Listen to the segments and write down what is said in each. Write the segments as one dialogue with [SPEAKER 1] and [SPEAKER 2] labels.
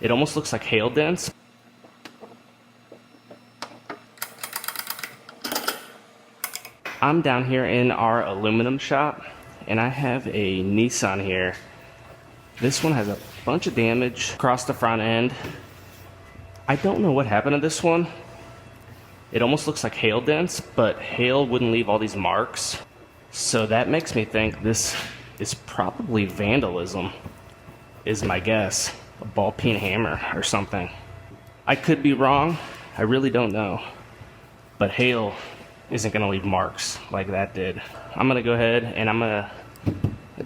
[SPEAKER 1] It almost looks like hail dents. I'm down here in our aluminum shop, and I have a Nissan here. This one has a bunch of damage across the front end. I don't know what happened to this one. It almost looks like hail dents, but hail wouldn't leave all these marks. So that makes me think this is probably vandalism, is my guess. A ball peen hammer or something. I could be wrong, I really don't know. But hail isn't gonna leave marks like that did. I'm gonna go ahead and I'm gonna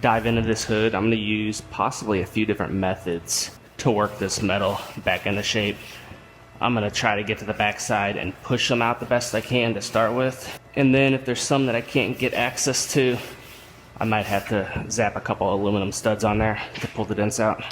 [SPEAKER 1] dive into this hood. I'm gonna use possibly a few different methods to work this metal back into shape. I'm gonna try to get to the backside and push them out the best I can to start with. And then if there's some that I can't get access to, I might have to zap a couple aluminum studs on there to pull the dents out.